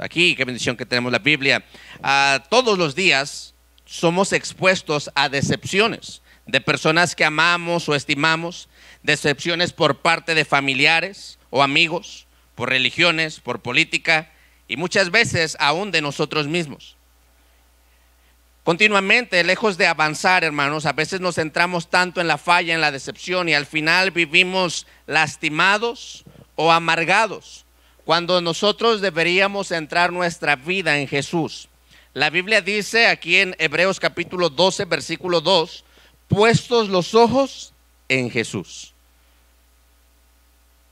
Aquí, qué bendición que tenemos la Biblia. Todos los días somos expuestos a decepciones de personas que amamos o estimamos, decepciones por parte de familiares o amigos, por religiones, por política y muchas veces aún de nosotros mismos. Continuamente, lejos de avanzar, hermanos, a veces nos centramos tanto en la falla, en la decepción, y al final vivimos lastimados o amargados, cuando nosotros deberíamos centrar nuestra vida en Jesús. La Biblia dice aquí en Hebreos capítulo 12, versículo 2, puestos los ojos en Jesús.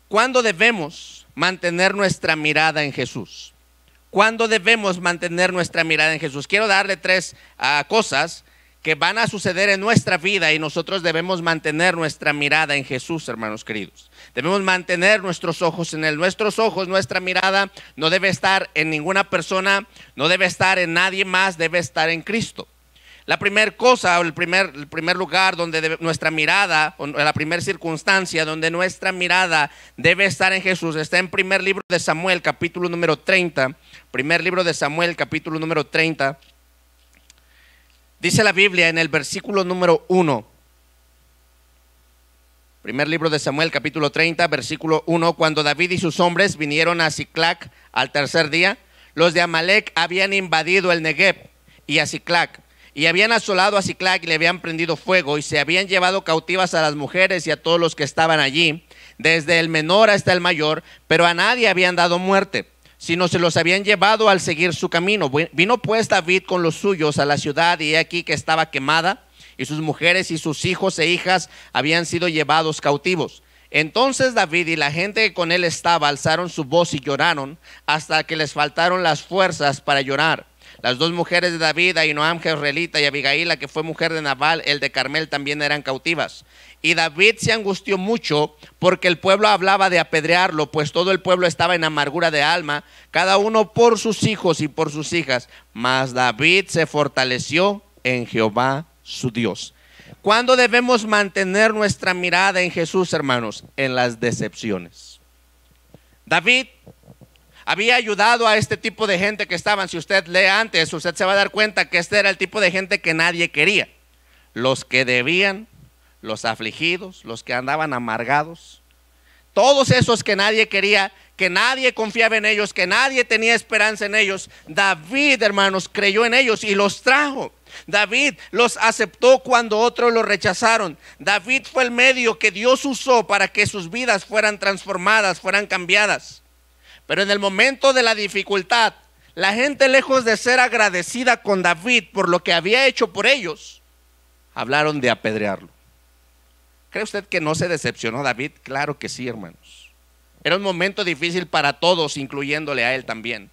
¿Cuándo debemos mantener nuestra mirada en Jesús? ¿Cuándo debemos mantener nuestra mirada en Jesús? Quiero darle tres cosas que van a suceder en nuestra vida y nosotros debemos mantener nuestra mirada en Jesús, hermanos queridos. Debemos mantener nuestros ojos en Él. Nuestros ojos, nuestra mirada no debe estar en ninguna persona, no debe estar en nadie más, debe estar en Cristo. La primera cosa, o el primer lugar donde nuestra mirada, o la primera circunstancia donde nuestra mirada debe estar en Jesús, está en primer libro de Samuel, capítulo número 30. Primer libro de Samuel, capítulo número 30. Dice la Biblia en el versículo número 1. Primer libro de Samuel, capítulo 30, versículo 1. Cuando David y sus hombres vinieron a Siclac al tercer día, los de Amalec habían invadido el Negev y a Siclac, y habían asolado a Siclac y le habían prendido fuego, y se habían llevado cautivas a las mujeres y a todos los que estaban allí, desde el menor hasta el mayor, pero a nadie habían dado muerte, sino se los habían llevado al seguir su camino. Vino pues David con los suyos a la ciudad, y he aquí que estaba quemada, y sus mujeres y sus hijos e hijas habían sido llevados cautivos. Entonces David y la gente que con él estaba alzaron su voz y lloraron hasta que les faltaron las fuerzas para llorar. Las dos mujeres de David, Ahinoam jezreelita y Abigail, la que fue mujer de Nabal, el de Carmel, también eran cautivas. Y David se angustió mucho porque el pueblo hablaba de apedrearlo, pues todo el pueblo estaba en amargura de alma, cada uno por sus hijos y por sus hijas. Mas David se fortaleció en Jehová su Dios. ¿Cuándo debemos mantener nuestra mirada en Jesús, hermanos? En las decepciones. David había ayudado a este tipo de gente que estaban. Si usted lee antes, usted se va a dar cuenta que este era el tipo de gente que nadie quería. Los que debían, los afligidos, los que andaban amargados, todos esos que nadie quería, que nadie confiaba en ellos, que nadie tenía esperanza en ellos. David, hermanos, creyó en ellos y los trajo. David los aceptó cuando otros los rechazaron. David fue el medio que Dios usó para que sus vidas fueran transformadas, fueran cambiadas. Pero en el momento de la dificultad, la gente, lejos de ser agradecida con David por lo que había hecho por ellos, hablaron de apedrearlo. ¿Cree usted que no se decepcionó David? Claro que sí, hermanos. Era un momento difícil para todos, incluyéndole a él también.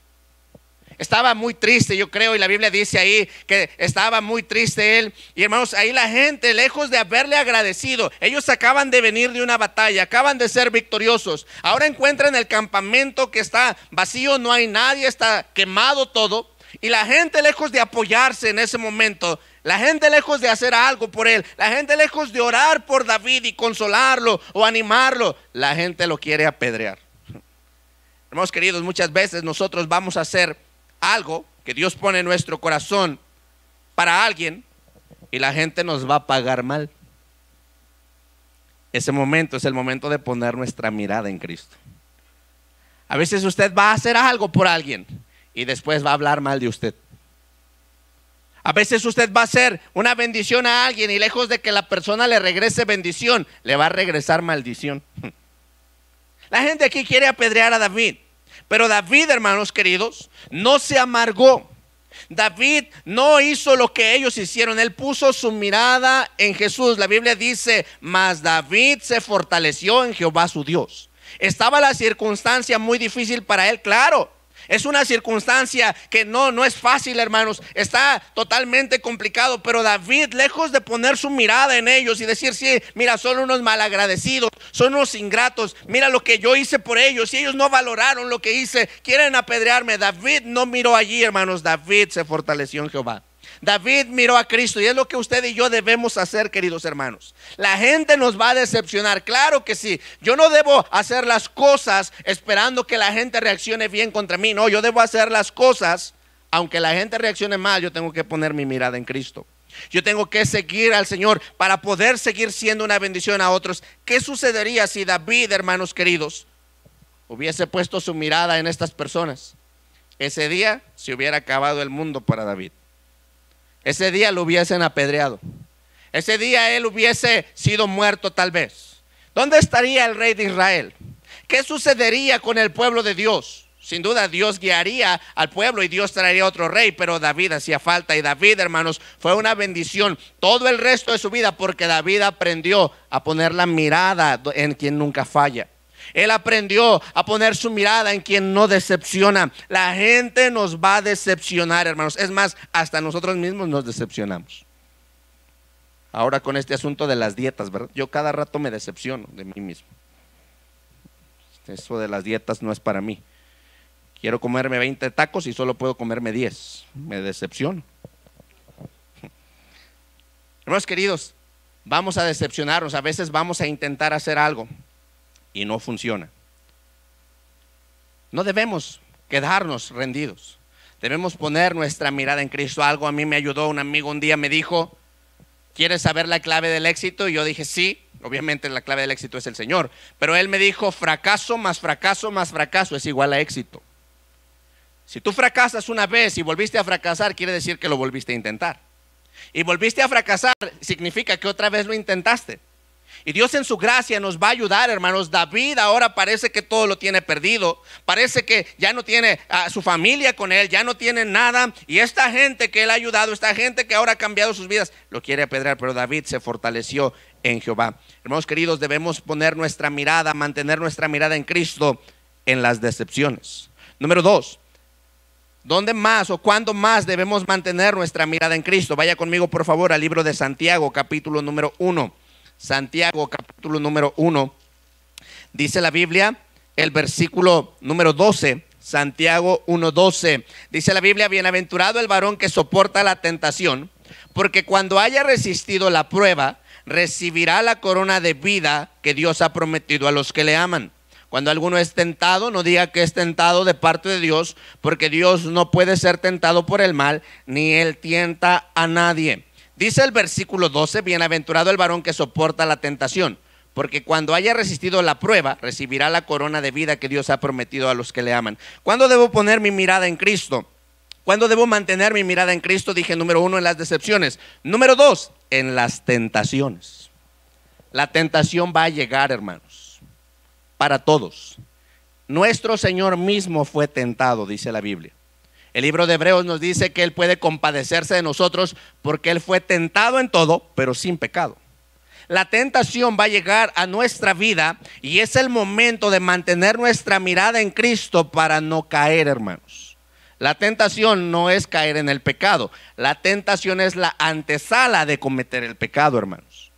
Estaba muy triste, yo creo, y la Biblia dice ahí que estaba muy triste él. Y hermanos, ahí la gente, lejos de haberle agradecido, ellos acaban de venir de una batalla, acaban de ser victoriosos. Ahora encuentran el campamento que está vacío, no hay nadie, está quemado todo. Y la gente, lejos de apoyarse en ese momento, la gente lejos de hacer algo por él, la gente lejos de orar por David y consolarlo o animarlo, la gente lo quiere apedrear. Hermanos queridos, muchas veces nosotros vamos a hacer algo que Dios pone en nuestro corazón para alguien y la gente nos va a pagar mal. Ese momento es el momento de poner nuestra mirada en Cristo. A veces usted va a hacer algo por alguien y después va a hablar mal de usted. A veces usted va a hacer una bendición a alguien y lejos de que la persona le regrese bendición, le va a regresar maldición. La gente aquí quiere apedrear a David. Pero David, hermanos queridos, no se amargó. David no hizo lo que ellos hicieron. Él puso su mirada en Jesús. La Biblia dice, mas David se fortaleció en Jehová su Dios. Estaba la circunstancia muy difícil para él, claro. Es una circunstancia que no es fácil, hermanos. Está totalmente complicado. Pero David, lejos de poner su mirada en ellos y decir, sí, mira, son unos malagradecidos, son unos ingratos, mira lo que yo hice por ellos y ellos no valoraron lo que hice, quieren apedrearme. David no miró allí, hermanos. David se fortaleció en Jehová. David miró a Cristo y es lo que usted y yo debemos hacer, queridos hermanos. La gente nos va a decepcionar, claro que sí. Yo no debo hacer las cosas esperando que la gente reaccione bien contra mí. No, yo debo hacer las cosas, aunque la gente reaccione mal, yo tengo que poner mi mirada en Cristo. Yo tengo que seguir al Señor para poder seguir siendo una bendición a otros. ¿Qué sucedería si David, hermanos queridos, hubiese puesto su mirada en estas personas? Ese día se hubiera acabado el mundo para David. Ese día lo hubiesen apedreado. Ese día él hubiese sido muerto tal vez. ¿Dónde estaría el rey de Israel? ¿Qué sucedería con el pueblo de Dios? Sin duda Dios guiaría al pueblo y Dios traería otro rey, pero David hacía falta. Y David, hermanos, fue una bendición todo el resto de su vida, porque David aprendió a poner la mirada en quien nunca falla. Él aprendió a poner su mirada en quien no decepciona. La gente nos va a decepcionar, hermanos. Es más, hasta nosotros mismos nos decepcionamos. Ahora con este asunto de las dietas, ¿verdad? Yo cada rato me decepciono de mí mismo. Eso de las dietas no es para mí. Quiero comerme 20 tacos y solo puedo comerme 10. Me decepciono. Hermanos queridos, vamos a decepcionarnos. A veces vamos a intentar hacer algo y no funciona. No debemos quedarnos rendidos. Debemos poner nuestra mirada en Cristo. Algo a mí me ayudó. Un amigo un día me dijo: ¿quieres saber la clave del éxito? Y yo dije sí. Obviamente la clave del éxito es el Señor. Pero él me dijo: fracaso más fracaso más fracaso es igual a éxito. Si tú fracasas una vez y volviste a fracasar, quiere decir que lo volviste a intentar. Y volviste a fracasar significa que otra vez lo intentaste. Y Dios en su gracia nos va a ayudar, hermanos. David ahora parece que todo lo tiene perdido. Parece que ya no tiene a su familia con él, ya no tiene nada. Y esta gente que él ha ayudado, esta gente que ahora ha cambiado sus vidas, lo quiere apedrear. Pero David se fortaleció en Jehová. Hermanos queridos, debemos poner nuestra mirada, mantener nuestra mirada en Cristo en las decepciones. Número 2. ¿Dónde más o cuándo más debemos mantener nuestra mirada en Cristo? Vaya conmigo por favor al libro de Santiago, capítulo número 1. Santiago, capítulo número 1. Dice la Biblia, el versículo número 12. Santiago 1:12. Dice la Biblia: bienaventurado el varón que soporta la tentación, porque cuando haya resistido la prueba, recibirá la corona de vida que Dios ha prometido a los que le aman. Cuando alguno es tentado, no diga que es tentado de parte de Dios, porque Dios no puede ser tentado por el mal, ni él tienta a nadie. Dice el versículo 12: bienaventurado el varón que soporta la tentación, porque cuando haya resistido la prueba, recibirá la corona de vida que Dios ha prometido a los que le aman. ¿Cuándo debo poner mi mirada en Cristo? ¿Cuándo debo mantener mi mirada en Cristo? Dije, número 1, en las decepciones. Número 2, en las tentaciones. La tentación va a llegar, hermanos, para todos. Nuestro Señor mismo fue tentado, dice la Biblia. El libro de Hebreos nos dice que Él puede compadecerse de nosotros porque Él fue tentado en todo, pero sin pecado. La tentación va a llegar a nuestra vida y es el momento de mantener nuestra mirada en Cristo para no caer, hermanos. La tentación no es caer en el pecado. La tentación es la antesala de cometer el pecado, hermanos.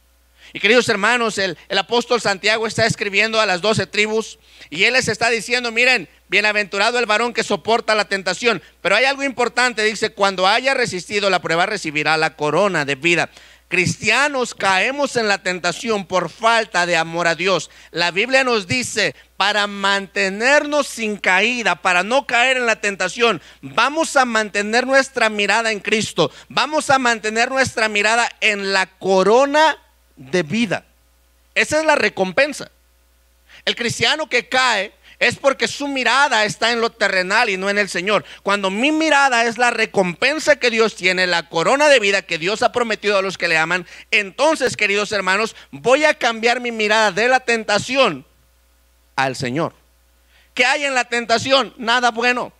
Y queridos hermanos, el apóstol Santiago está escribiendo a las 12 tribus y él les está diciendo: miren, bienaventurado el varón que soporta la tentación. Pero hay algo importante, dice: cuando haya resistido la prueba, recibirá la corona de vida. Cristianos caemos en la tentación por falta de amor a Dios. La Biblia nos dice: para mantenernos sin caída, para no caer en la tentación, vamos a mantener nuestra mirada en Cristo. Vamos a mantener nuestra mirada en la corona de vida. Esa es la recompensa. El cristiano que cae es porque su mirada está en lo terrenal y no en el Señor. Cuando mi mirada es la recompensa que Dios tiene, la corona de vida que Dios ha prometido a los que le aman, entonces, queridos hermanos, voy a cambiar mi mirada de la tentación al Señor. ¿Qué hay en la tentación? Nada bueno.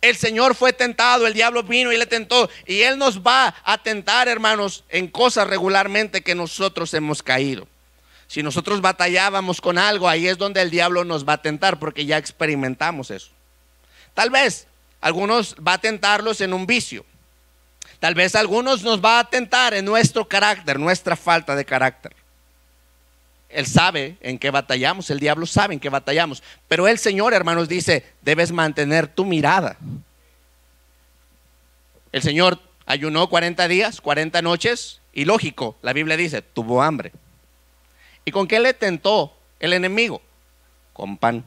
El Señor fue tentado, el diablo vino y le tentó, y Él nos va a tentar, hermanos, en cosas regularmente que nosotros hemos caído. Si nosotros batallábamos con algo, ahí es donde el diablo nos va a tentar, porque ya experimentamos eso. Tal vez algunos va a tentarlos en un vicio. Tal vez algunos nos va a tentar en nuestro carácter, nuestra falta de carácter. Él sabe en qué batallamos, el diablo sabe en qué batallamos. Pero el Señor, hermanos, dice: debes mantener tu mirada. El Señor Ayunó 40 días, 40 noches, y lógico, la Biblia dice, tuvo hambre. ¿Y con qué le tentó el enemigo? Con pan.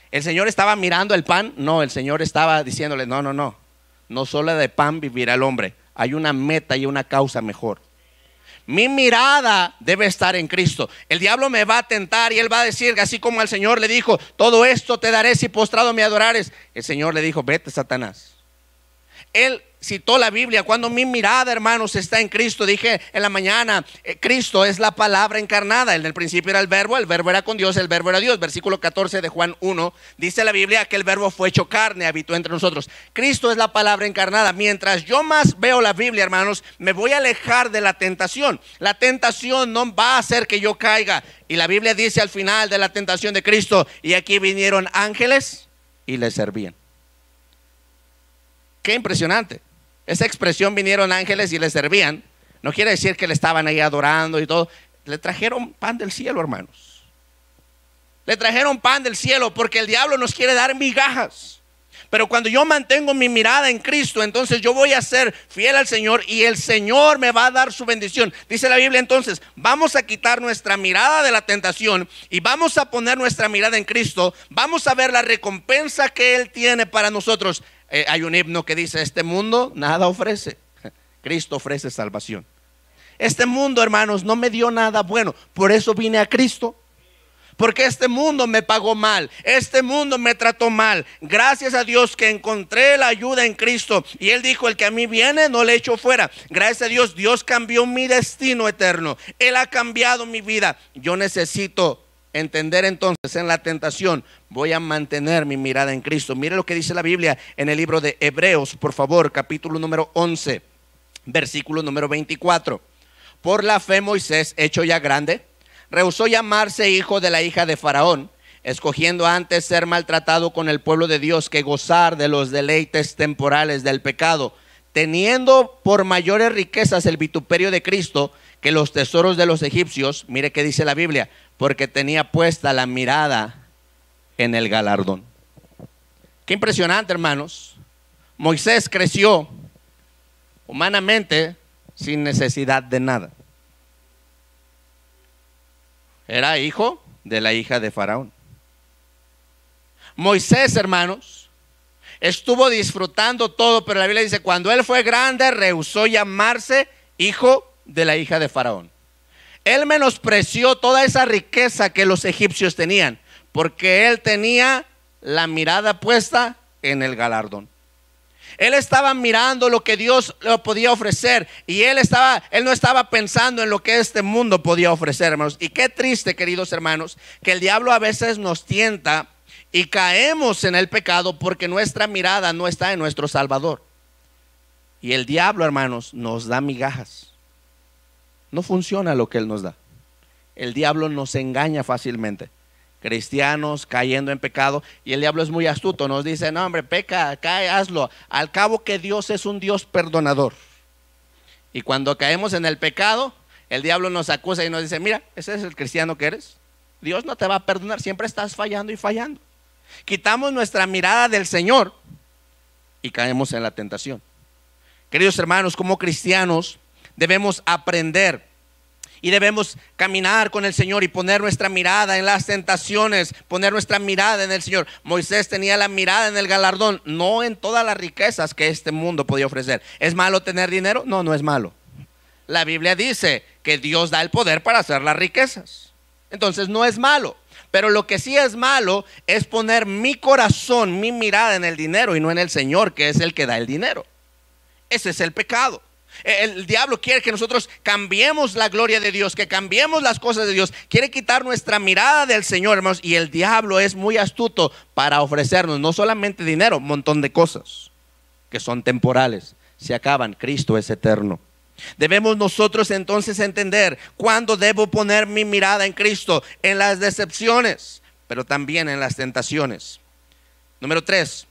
¿El Señor estaba mirando el pan? No, el Señor estaba diciéndole, no solo de pan vivirá el hombre. Hay una meta y una causa mejor. Mi mirada debe estar en Cristo. El diablo me va a tentar y él va a decir, así como al Señor le dijo, todo esto te daré si postrado me adorares. El Señor le dijo, vete, Satanás. Él citó la Biblia. Cuando mi mirada, hermanos, está en Cristo, dije en la mañana, Cristo es la palabra encarnada. En el principio era el verbo era con Dios, el verbo era Dios. Versículo 14 de Juan 1, dice la Biblia que el verbo fue hecho carne, habitó entre nosotros. Cristo es la palabra encarnada. Mientras yo más veo la Biblia, hermanos, me voy a alejar de la tentación. La tentación no va a hacer que yo caiga. Y la Biblia dice al final de la tentación de Cristo, y aquí vinieron ángeles y le servían. Qué impresionante. Esa expresión, vinieron ángeles y le servían, no quiere decir que le estaban ahí adorando y todo. Le trajeron pan del cielo, hermanos. Le trajeron pan del cielo, porque el diablo nos quiere dar migajas. Pero cuando yo mantengo mi mirada en Cristo, entonces yo voy a ser fiel al Señor y el Señor me va a dar su bendición. Dice la Biblia entonces, vamos a quitar nuestra mirada de la tentación y vamos a poner nuestra mirada en Cristo. Vamos a ver la recompensa que Él tiene para nosotros. Hay un himno que dice, este mundo nada ofrece, Cristo ofrece salvación. Este mundo, hermanos, no me dio nada bueno, por eso vine a Cristo. Porque este mundo me pagó mal, este mundo me trató mal. Gracias a Dios que encontré la ayuda en Cristo. Y Él dijo, el que a mí viene no le echo fuera. Gracias a Dios, Dios cambió mi destino eterno. Él ha cambiado mi vida. Yo necesito entender entonces en la tentación, voy a mantener mi mirada en Cristo. Mire lo que dice la Biblia en el libro de Hebreos, por favor, capítulo número 11, versículo número 24. Por la fe Moisés, hecho ya grande, rehusó llamarse hijo de la hija de Faraón, escogiendo antes ser maltratado con el pueblo de Dios que gozar de los deleites temporales del pecado, teniendo por mayores riquezas el vituperio de Cristo que los tesoros de los egipcios. Mire qué dice la Biblia, porque tenía puesta la mirada en el galardón. Qué impresionante, hermanos. Moisés creció humanamente sin necesidad de nada. Era hijo de la hija de Faraón. Moisés, hermanos, estuvo disfrutando todo, pero la Biblia dice, cuando él fue grande, rehusó llamarse hijo de la hija de Faraón. Él menospreció toda esa riqueza que los egipcios tenían, porque él tenía la mirada puesta en el galardón. Él estaba mirando lo que Dios le podía ofrecer y él no estaba pensando en lo que este mundo podía ofrecer, hermanos. Y qué triste, queridos hermanos, que el diablo a veces nos tienta y caemos en el pecado porque nuestra mirada no está en nuestro Salvador. Y el diablo, hermanos, nos da migajas. No funciona lo que él nos da. El diablo nos engaña fácilmente. Cristianos cayendo en pecado, y el diablo es muy astuto, nos dice, no hombre, peca, cae, hazlo, al cabo que Dios es un Dios perdonador. Y cuando caemos en el pecado, el diablo nos acusa y nos dice, mira, ese es el cristiano que eres, Dios no te va a perdonar, siempre estás fallando y fallando. Quitamos nuestra mirada del Señor y caemos en la tentación. Queridos hermanos, como cristianos debemos aprender y debemos caminar con el Señor y poner nuestra mirada en las tentaciones, poner nuestra mirada en el Señor. Moisés tenía la mirada en el galardón, no en todas las riquezas que este mundo podía ofrecer. ¿Es malo tener dinero? No, no es malo. La Biblia dice que Dios da el poder para hacer las riquezas. Entonces no es malo. Pero lo que sí es malo es poner mi corazón, mi mirada en el dinero y no en el Señor, que es el que da el dinero. Ese es el pecado. El diablo quiere que nosotros cambiemos la gloria de Dios, que cambiemos las cosas de Dios. Quiere quitar nuestra mirada del Señor, hermanos. Y el diablo es muy astuto para ofrecernos no solamente dinero, un montón de cosas que son temporales, se acaban. Cristo es eterno. Debemos nosotros entonces entender cuándo debo poner mi mirada en Cristo, en las decepciones, pero también en las tentaciones. Número 3.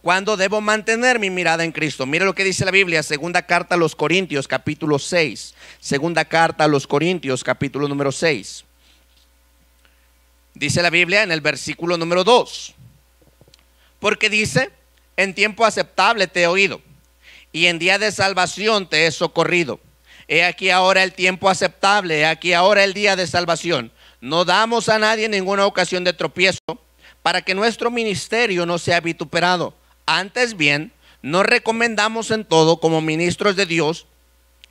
¿Cuándo debo mantener mi mirada en Cristo? Mire lo que dice la Biblia, segunda carta a los Corintios, capítulo 6. Segunda carta a los Corintios, capítulo número 6. Dice la Biblia en el versículo número 2. Porque dice, en tiempo aceptable te he oído, y en día de salvación te he socorrido. He aquí ahora el tiempo aceptable, he aquí ahora el día de salvación. No damos a nadie ninguna ocasión de tropiezo, para que nuestro ministerio no sea vituperado. Antes bien, nos recomendamos en todo como ministros de Dios,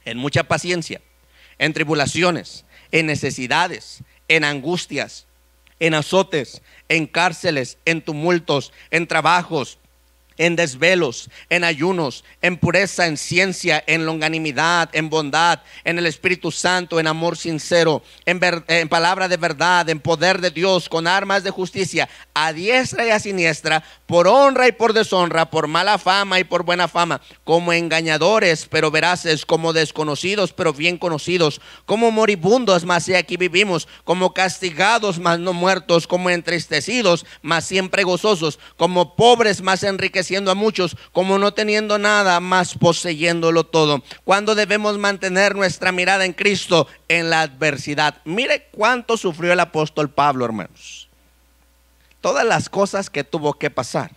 en mucha paciencia, en tribulaciones, en necesidades, en angustias, en azotes, en cárceles, en tumultos, en trabajos, en desvelos, en ayunos, en pureza, en ciencia, en longanimidad, en bondad, en el Espíritu Santo, en amor sincero, en palabra de verdad, en poder de Dios, con armas de justicia, a diestra y a siniestra, por honra y por deshonra, por mala fama y por buena fama, como engañadores pero veraces, como desconocidos pero bien conocidos, como moribundos mas he aquí vivimos, como castigados mas no muertos, como entristecidos mas siempre gozosos, como pobres mas enriquecidos a muchos, como no teniendo nada, más poseyéndolo todo. ¿Cuándo debemos mantener nuestra mirada en Cristo? En la adversidad. Mire cuánto sufrió el apóstol Pablo, hermanos. Todas las cosas que tuvo que pasar.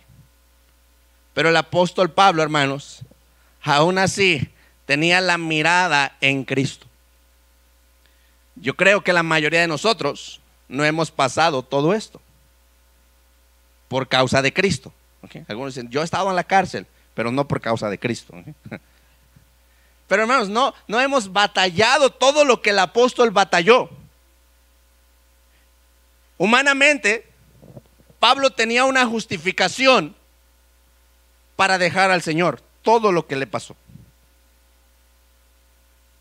Pero el apóstol Pablo, hermanos, aún así tenía la mirada en Cristo. Yo creo que la mayoría de nosotros no hemos pasado todo esto por causa de Cristo. Okay. Algunos dicen, yo he estado en la cárcel, pero no por causa de Cristo. Okay. Pero hermanos, no hemos batallado todo lo que el apóstol batalló. Humanamente, Pablo tenía una justificación para dejar al Señor todo lo que le pasó.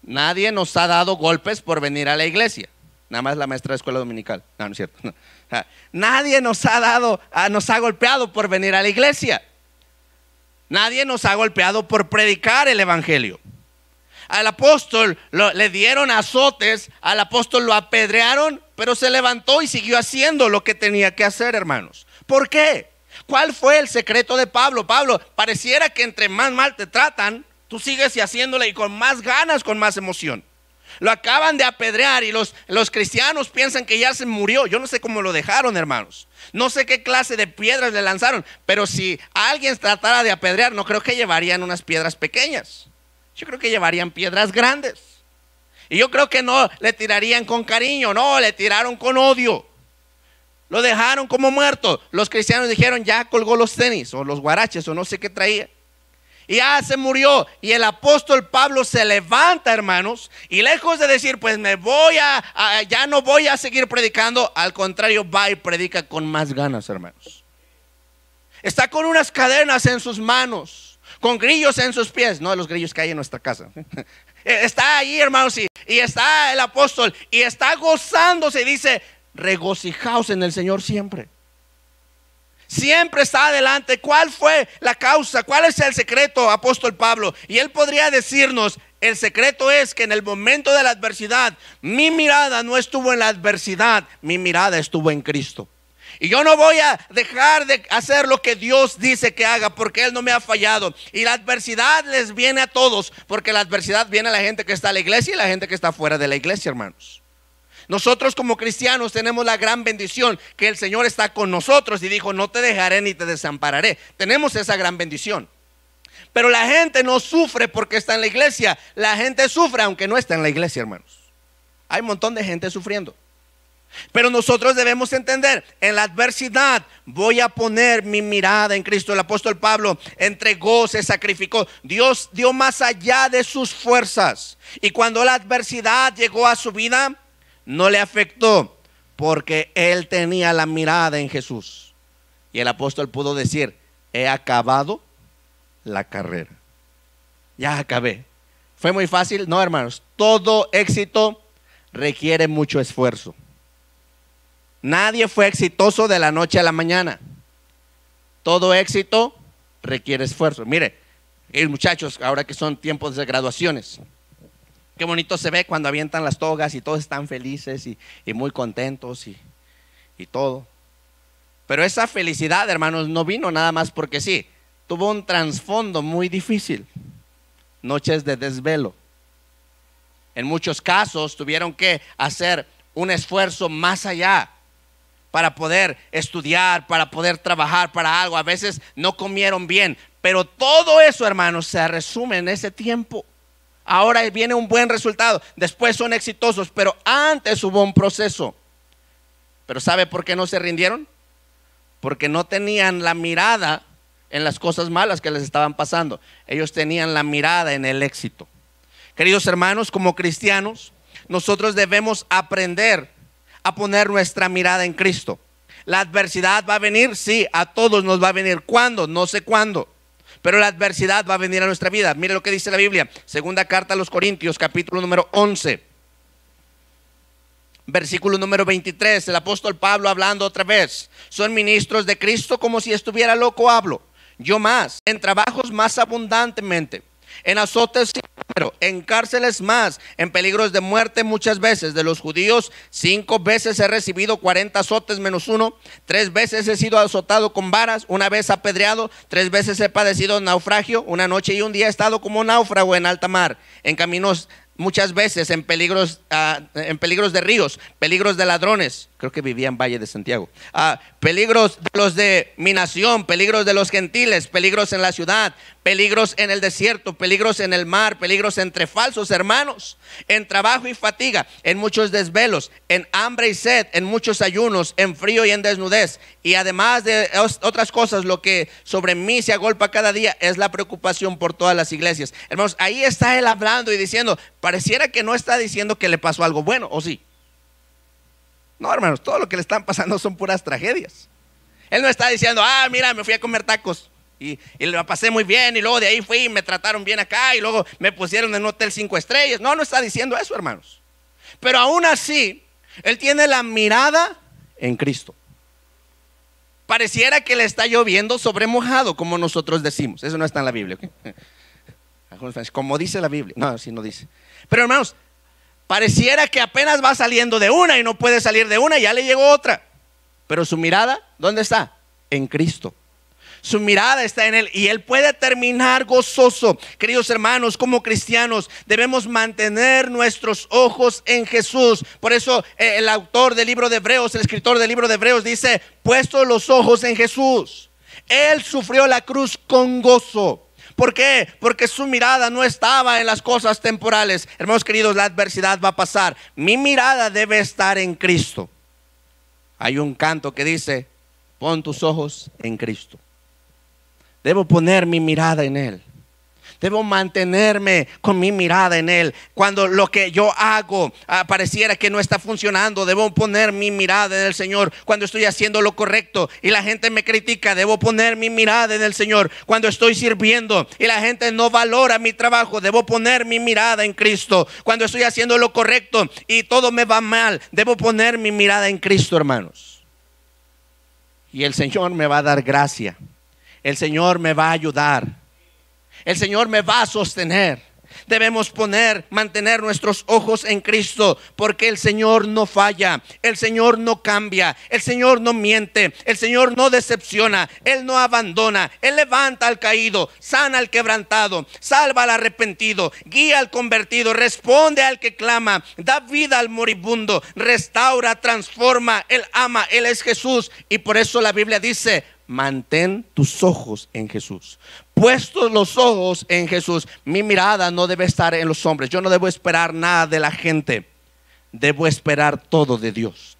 Nadie nos ha dado golpes por venir a la iglesia. Nada más la maestra de escuela dominical. No, no es cierto. No. Nadie nos ha golpeado por venir a la iglesia. Nadie nos ha golpeado por predicar el evangelio. Al apóstol le dieron azotes, al apóstol lo apedrearon, pero se levantó y siguió haciendo lo que tenía que hacer, hermanos. ¿Por qué? ¿Cuál fue el secreto de Pablo? Pablo, pareciera que entre más mal te tratan, tú sigues haciéndole y con más ganas, con más emoción. Lo acaban de apedrear y los cristianos piensan que ya se murió. Yo no sé cómo lo dejaron, hermanos. No sé qué clase de piedras le lanzaron, pero si alguien tratara de apedrear, no creo que llevarían unas piedras pequeñas. Yo creo que llevarían piedras grandes. Y yo creo que no le tirarían con cariño, no, le tiraron con odio. Lo dejaron como muerto. Los cristianos dijeron, ya colgó los tenis o los guaraches o no sé qué traía. Y ya se murió. Y el apóstol Pablo se levanta, hermanos, y lejos de decir, pues ya no voy a seguir predicando, al contrario, va y predica con más ganas, hermanos. Está con unas cadenas en sus manos, con grillos en sus pies. No, los grillos que hay en nuestra casa. Está ahí, hermanos, y está el apóstol, y está gozándose, y dice, regocijaos en el Señor siempre. Siempre está adelante. ¿Cuál fue la causa? ¿Cuál es el secreto, apóstol Pablo? Y él podría decirnos, el secreto es que en el momento de la adversidad, mi mirada no estuvo en la adversidad, mi mirada estuvo en Cristo. Y yo no voy a dejar de hacer lo que Dios dice que haga, porque Él no me ha fallado. Y la adversidad les viene a todos, porque la adversidad viene a la gente que está en la iglesia y la gente que está fuera de la iglesia, hermanos. Nosotros como cristianos tenemos la gran bendición que el Señor está con nosotros y dijo, no te dejaré ni te desampararé. Tenemos esa gran bendición. Pero la gente no sufre porque está en la iglesia. La gente sufre aunque no está en la iglesia, hermanos. Hay un montón de gente sufriendo. Pero nosotros debemos entender, en la adversidad voy a poner mi mirada en Cristo. El apóstol Pablo entregó, se sacrificó. Dios dio más allá de sus fuerzas. Y cuando la adversidad llegó a su vida, no le afectó porque él tenía la mirada en Jesús. Y el apóstol pudo decir, he acabado la carrera. Ya acabé. ¿Fue muy fácil? No, hermanos. Todo éxito requiere mucho esfuerzo. Nadie fue exitoso de la noche a la mañana. Todo éxito requiere esfuerzo. Mire, muchachos, ahora que son tiempos de graduaciones, qué bonito se ve cuando avientan las togas y todos están felices y muy contentos y todo. Pero esa felicidad, hermanos, no vino nada más porque sí. Tuvo un trasfondo muy difícil. Noches de desvelo. En muchos casos tuvieron que hacer un esfuerzo más allá para poder estudiar, para poder trabajar para algo. A veces no comieron bien, pero todo eso, hermanos, se resume en ese tiempo. Ahora viene un buen resultado, después son exitosos, pero antes hubo un proceso. Pero ¿sabe por qué no se rindieron? Porque no tenían la mirada en las cosas malas que les estaban pasando. Ellos tenían la mirada en el éxito. Queridos hermanos, como cristianos, nosotros debemos aprender a poner nuestra mirada en Cristo. ¿La adversidad va a venir? Sí, a todos nos va a venir. ¿Cuándo? No sé cuándo. Pero la adversidad va a venir a nuestra vida. Mire lo que dice la Biblia. Segunda carta a los Corintios, capítulo número 11. Versículo número 23. El apóstol Pablo hablando otra vez. Son ministros de Cristo, como si estuviera loco hablo. Yo más. En trabajos más abundantemente. En azotes sin número, en cárceles más, en peligros de muerte muchas veces. De los judíos 5 veces he recibido 40 azotes menos 1. 3 veces he sido azotado con varas, 1 vez apedreado, 3 veces he padecido naufragio. 1 noche y 1 día he estado como náufrago en alta mar, en caminos muchas veces, en peligros de ríos, peligros de ladrones. Creo que vivía en Valle de Santiago. Peligros de los de mi nación, peligros de los gentiles, peligros en la ciudad, peligros en el desierto, peligros en el mar, peligros entre falsos hermanos, en trabajo y fatiga, en muchos desvelos, en hambre y sed, en muchos ayunos, en frío y en desnudez. Y además de otras cosas, lo que sobre mí se agolpa cada día es la preocupación por todas las iglesias. Hermanos, ahí está él hablando y diciendo, pareciera que no está diciendo que le pasó algo bueno, ¿o sí? No, hermanos, todo lo que le están pasando son puras tragedias. Él no está diciendo, mira, me fui a comer tacos y la pasé muy bien, y luego de ahí fui y me trataron bien acá, y luego me pusieron en un hotel 5 estrellas. No, no está diciendo eso, hermanos. Pero aún así, él tiene la mirada en Cristo. Pareciera que le está lloviendo sobre mojado, como nosotros decimos. Eso no está en la Biblia, ¿ok? Como dice la Biblia. No, así no dice. Pero hermanos, pareciera que apenas va saliendo de una y no puede salir de una, ya le llegó otra. Pero su mirada, ¿dónde está? En Cristo. Su mirada está en Él y Él puede terminar gozoso. Queridos hermanos, como cristianos debemos mantener nuestros ojos en Jesús. Por eso el autor del libro de Hebreos, el escritor del libro de Hebreos dice, puestos los ojos en Jesús. Él sufrió la cruz con gozo. ¿Por qué? Porque su mirada no estaba en las cosas temporales. Hermanos queridos, la adversidad va a pasar. Mi mirada debe estar en Cristo. Hay un canto que dice, pon tus ojos en Cristo. Debo poner mi mirada en Él. Debo mantenerme con mi mirada en Él. Cuando lo que yo hago pareciera que no está funcionando, debo poner mi mirada en el Señor. Cuando estoy haciendo lo correcto y la gente me critica, debo poner mi mirada en el Señor. Cuando estoy sirviendo y la gente no valora mi trabajo, debo poner mi mirada en Cristo. Cuando estoy haciendo lo correcto y todo me va mal, debo poner mi mirada en Cristo, hermanos. Y el Señor me va a dar gracia. El Señor me va a ayudar. El Señor me va a sostener. Debemos mantener nuestros ojos en Cristo, porque el Señor no falla, el Señor no cambia, el Señor no miente, el Señor no decepciona, Él no abandona. Él levanta al caído, sana al quebrantado, salva al arrepentido, guía al convertido, responde al que clama, da vida al moribundo, restaura, transforma. Él ama, Él es Jesús. Y por eso la Biblia dice, mantén tus ojos en Jesús. Puestos los ojos en Jesús, mi mirada no debe estar en los hombres. Yo no debo esperar nada de la gente. Debo esperar todo de Dios.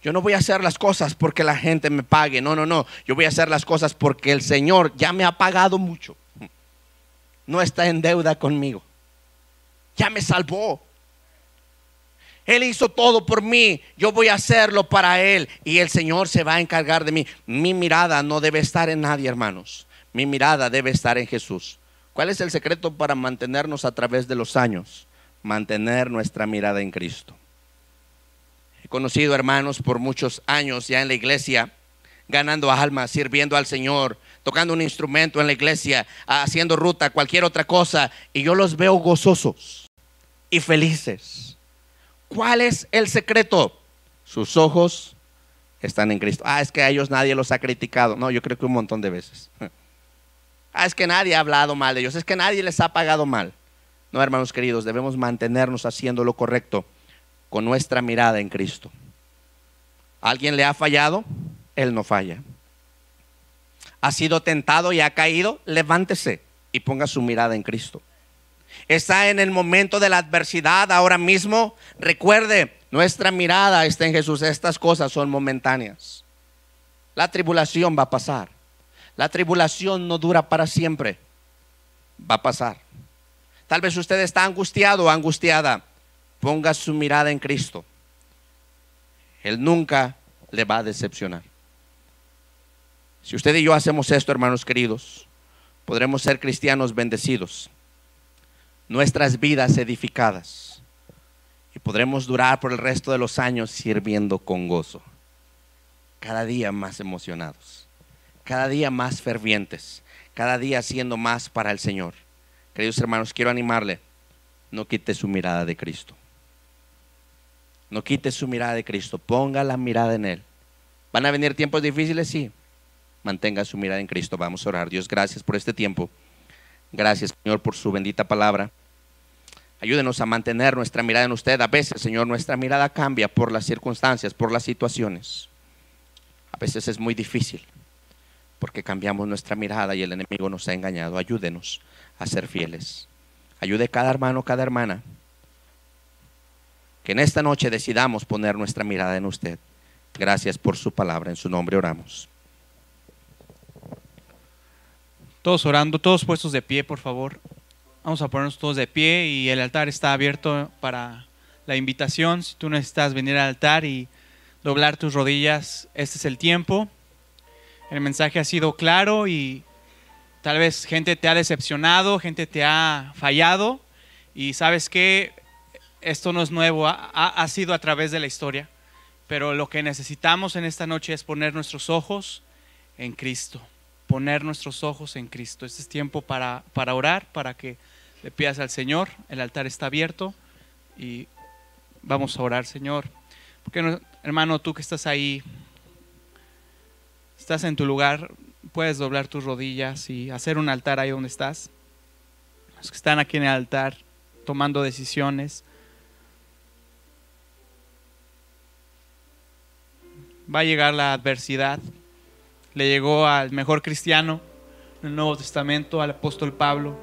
Yo no voy a hacer las cosas porque la gente me pague. No, no, no. Yo voy a hacer las cosas porque el Señor ya me ha pagado mucho. No está en deuda conmigo. Ya me salvó. Él hizo todo por mí, yo voy a hacerlo para Él y el Señor se va a encargar de mí. Mi mirada no debe estar en nadie, hermanos. Mi mirada debe estar en Jesús. ¿Cuál es el secreto para mantenernos a través de los años? Mantener nuestra mirada en Cristo. He conocido hermanos por muchos años ya en la iglesia, ganando almas, sirviendo al Señor, tocando un instrumento en la iglesia, haciendo ruta, cualquier otra cosa, y yo los veo gozosos y felices. ¿Cuál es el secreto? Sus ojos están en Cristo. Es que a ellos nadie los ha criticado. No, yo creo que un montón de veces. Es que nadie ha hablado mal de ellos. Es que nadie les ha pagado mal. No, hermanos queridos, debemos mantenernos haciendo lo correcto con nuestra mirada en Cristo. ¿Alguien le ha fallado? Él no falla. ¿Ha sido tentado y ha caído? Levántese y ponga su mirada en Cristo. ¿Está en el momento de la adversidad ahora mismo? Recuerde, nuestra mirada está en Jesús. Estas cosas son momentáneas. La tribulación va a pasar. La tribulación no dura para siempre. Va a pasar. Tal vez usted está angustiado o angustiada. Ponga su mirada en Cristo. Él nunca le va a decepcionar. Si usted y yo hacemos esto, hermanos queridos, podremos ser cristianos bendecidos, nuestras vidas edificadas, y podremos durar por el resto de los años sirviendo con gozo, cada día más emocionados, cada día más fervientes, cada día haciendo más para el Señor. Queridos hermanos, quiero animarle, no quite su mirada de Cristo. No quite su mirada de Cristo, ponga la mirada en Él. ¿Van a venir tiempos difíciles? Sí. Mantenga su mirada en Cristo. Vamos a orar. Dios, gracias por este tiempo. Gracias, Señor, por su bendita palabra. Ayúdenos a mantener nuestra mirada en usted. A veces, Señor, nuestra mirada cambia por las circunstancias, por las situaciones. A veces es muy difícil porque cambiamos nuestra mirada y el enemigo nos ha engañado. Ayúdenos a ser fieles. Ayude cada hermano, cada hermana, que en esta noche decidamos poner nuestra mirada en usted. Gracias por su palabra. En su nombre oramos. Todos orando, todos puestos de pie, por favor. Vamos a ponernos todos de pie y el altar está abierto para la invitación. Si tú necesitas venir al altar y doblar tus rodillas, este es el tiempo. El mensaje ha sido claro y tal vez gente te ha decepcionado, gente te ha fallado, y sabes que esto no es nuevo, ha sido a través de la historia, pero lo que necesitamos en esta noche es poner nuestros ojos en Cristo. Poner nuestros ojos en Cristo. Este es tiempo para orar, para que le pidas al Señor. El altar está abierto y vamos a orar, Señor. Porque no, hermano, tú que estás ahí, estás en tu lugar, puedes doblar tus rodillas y hacer un altar ahí donde estás. Los que están aquí en el altar tomando decisiones, va a llegar la adversidad. Le llegó al mejor cristiano en el Nuevo Testamento, al apóstol Pablo.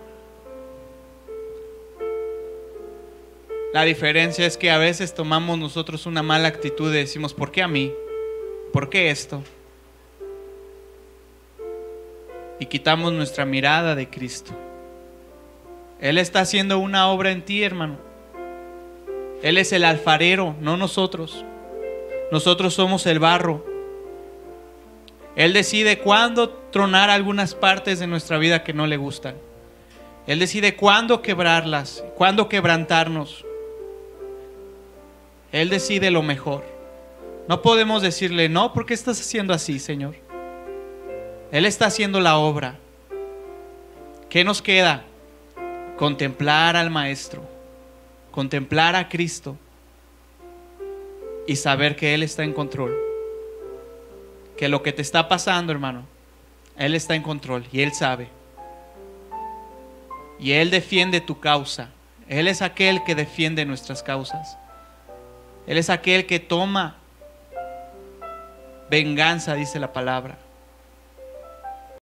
La diferencia es que a veces tomamos nosotros una mala actitud y decimos, ¿por qué a mí? ¿Por qué esto? Y quitamos nuestra mirada de Cristo. Él está haciendo una obra en ti, hermano. Él es el alfarero, no nosotros. Nosotros somos el barro. Él decide cuándo tronar algunas partes de nuestra vida que no le gustan. Él decide cuándo quebrarlas, cuándo quebrantarnos. Él decide lo mejor. No podemos decirle, no, ¿por qué estás haciendo así, Señor? Él está haciendo la obra. ¿Qué nos queda? Contemplar al Maestro, contemplar a Cristo y saber que Él está en control. Que lo que te está pasando, hermano, Él está en control y Él sabe. Y Él defiende tu causa. Él es aquel que defiende nuestras causas. Él es aquel que toma venganza, dice la palabra.